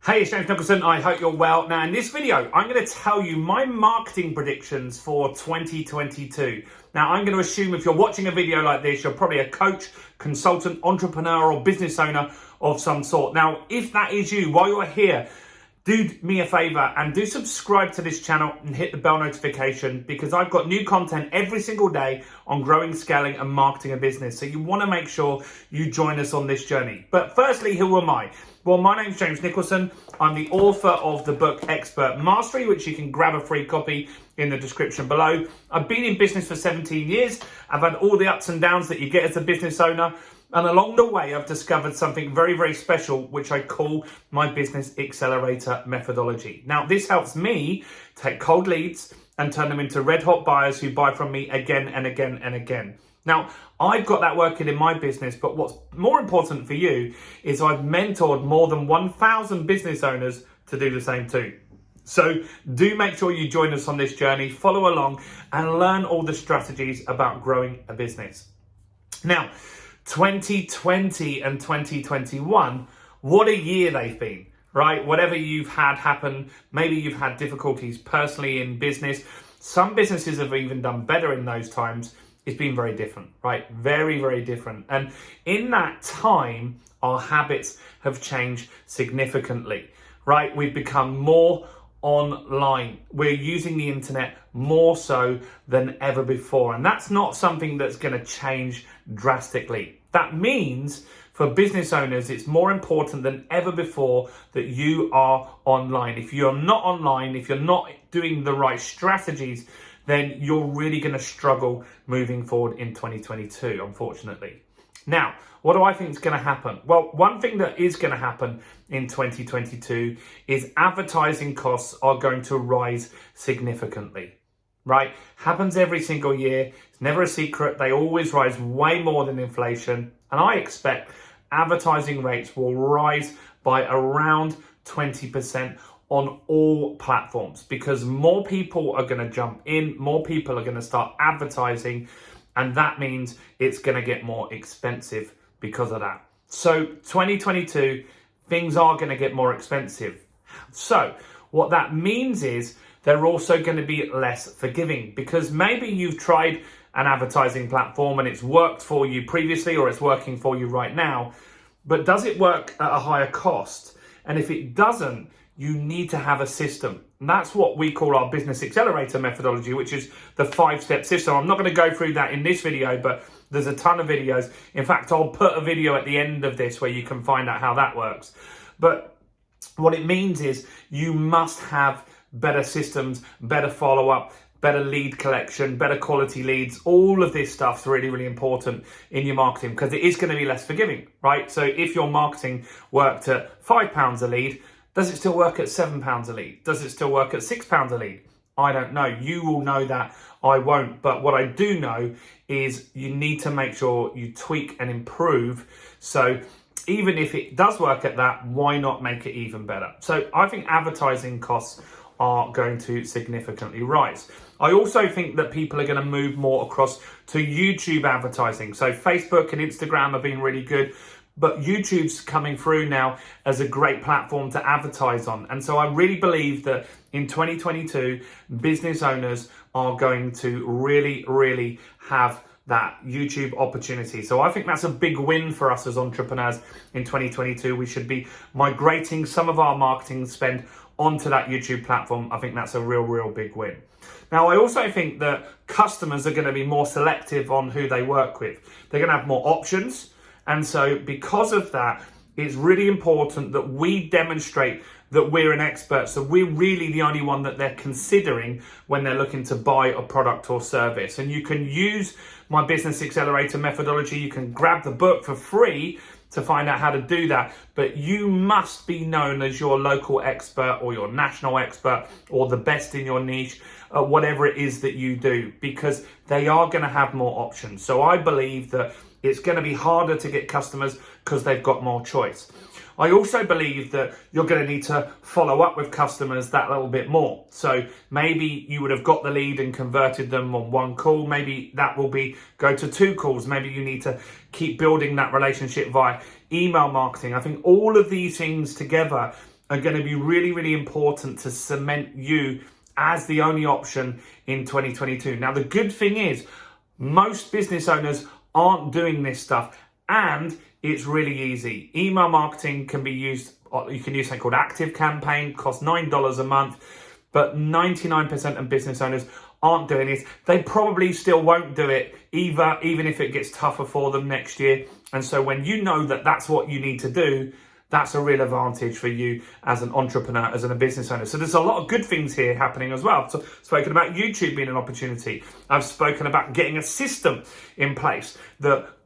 Hey, it's James Nicholson. I hope you're well. Now, in this video, I'm going to tell you my marketing predictions for 2022. Now, I'm going to assume if you're watching a video like this, you're probably a coach, consultant, entrepreneur, or business owner of some sort. Now, if that is you, while you're here, do me a favor and do subscribe to this channel and hit the bell notification, because I've got new content every single day on growing, scaling, and marketing a business. So you want to make sure you join us on this journey. But firstly, who am I? Well, my name's James Nicholson. I'm the author of the book Expert Mastery, which you can grab a free copy in the description below. I've been in business for 17 years. I've had all the ups and downs that you get as a business owner. And along the way, I've discovered something very, very special, which I call my business accelerator methodology. Now, this helps me take cold leads and turn them into red hot buyers who buy from me again and again and again. Now, I've got that working in my business, but what's more important for you is I've mentored more than 1,000 business owners to do the same too. So do make sure you join us on this journey, follow along, and learn all the strategies about growing a business. Now, 2020 and 2021, what a year they've been, right? Whatever you've had happen, maybe you've had difficulties personally in business. Some businesses have even done better in those times. It's been very different, right? Very, very different. And in that time, our habits have changed significantly, right? We've become more online. We're using the internet more so than ever before. And that's not something that's going to change drastically. That means for business owners, it's more important than ever before that you are online. If you're not online, if you're not doing the right strategies, then you're really going to struggle moving forward in 2022, unfortunately. Now, what do I think is going to happen? Well, one thing that is going to happen in 2022 is advertising costs are going to rise significantly, right? Happens every single year. It's never a secret. They always rise way more than inflation. And I expect advertising rates will rise by around 20% on all platforms, because more people are going to jump in, more people are going to start advertising, and that means it's going to get more expensive because of that. So 2022, things are going to get more expensive. So what that means is they're also going to be less forgiving, because maybe you've tried an advertising platform and it's worked for you previously, or it's working for you right now, but does it work at a higher cost? And if it doesn't, you need to have a system. And that's what we call our business accelerator methodology, which is the 5-step system. I'm not going to go through that in this video, but there's a ton of videos. In fact, I'll put a video at the end of this where you can find out how that works. But what it means is you must have better systems, better follow-up, better lead collection, better quality leads. All of this stuff's really, really important in your marketing, because it is going to be less forgiving, right? So if your marketing worked at £5 a lead, does it still work at £7 a lead? Does it still work at £6 a lead? I don't know. You will know that. I won't. But what I do know is you need to make sure you tweak and improve. So even if it does work at that, why not make it even better? So I think advertising costs are going to significantly rise. I also think that people are going to move more across to YouTube advertising. So Facebook and Instagram have been really good, but YouTube's coming through now as a great platform to advertise on. And so I really believe that in 2022, business owners are going to really, really have that YouTube opportunity. So I think that's a big win for us as entrepreneurs in 2022. We should be migrating some of our marketing spend onto that YouTube platform. I think that's a real, real big win. Now, I also think that customers are going to be more selective on who they work with. They're going to have more options. And so because of that, it's really important that we demonstrate that we're an expert. So we're really the only one that they're considering when they're looking to buy a product or service. And you can use my business accelerator methodology. You can grab the book for free to find out how to do that. But you must be known as your local expert or your national expert or the best in your niche, whatever it is that you do, because they are going to have more options. So I believe that it's going to be harder to get customers because they've got more choice. I also believe that you're going to need to follow up with customers that little bit more. So maybe you would have got the lead and converted them on one call. Maybe that will be go to 2 calls. Maybe you need to keep building that relationship via email marketing. I think all of these things together are going to be really, really important to cement you as the only option in 2022. Now, the good thing is most business owners aren't doing this stuff, and it's really easy. Email marketing can be used. You can use something called Active Campaign, costs $9 a month, but 99% of business owners aren't doing it. They probably still won't do it either, even if it gets tougher for them next year. And so when you know that that's what you need to do, that's a real advantage for you as an entrepreneur, as a business owner. So there's a lot of good things here happening as well. So I've spoken about YouTube being an opportunity. I've spoken about getting a system in place.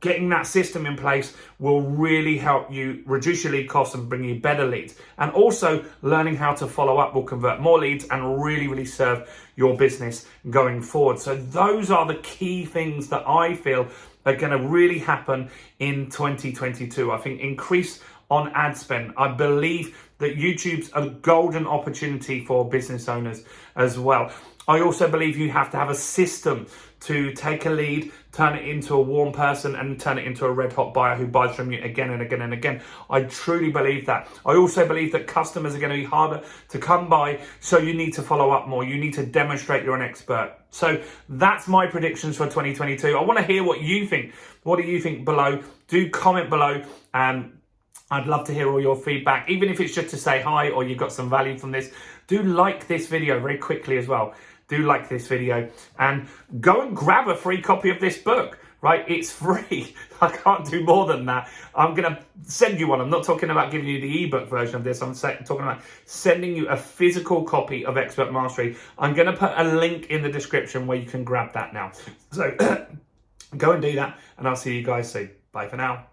Getting that system in place will really help you reduce your lead costs and bring you better leads. And also learning how to follow up will convert more leads and really, really serve your business going forward. So those are the key things that I feel are going to really happen in 2022. I think increase on ad spend. I believe that YouTube's a golden opportunity for business owners as well. I also believe you have to have a system to take a lead, turn it into a warm person, and turn it into a red hot buyer who buys from you again and again and again. I truly believe that. I also believe that customers are going to be harder to come by, so you need to follow up more. You need to demonstrate you're an expert. So that's my predictions for 2022. I want to hear what you think. What do you think below? Do comment below, and I'd love to hear all your feedback, even if it's just to say hi or you got some value from this. Do like this video very quickly as well. Do like this video and go and grab a free copy of this book, right? It's free. I can't do more than that. I'm going to send you one. I'm not talking about giving you the ebook version of this. I'm talking about sending you a physical copy of Expert Mastery. I'm going to put a link in the description where you can grab that now. So go and do that, and I'll see you guys soon. Bye for now.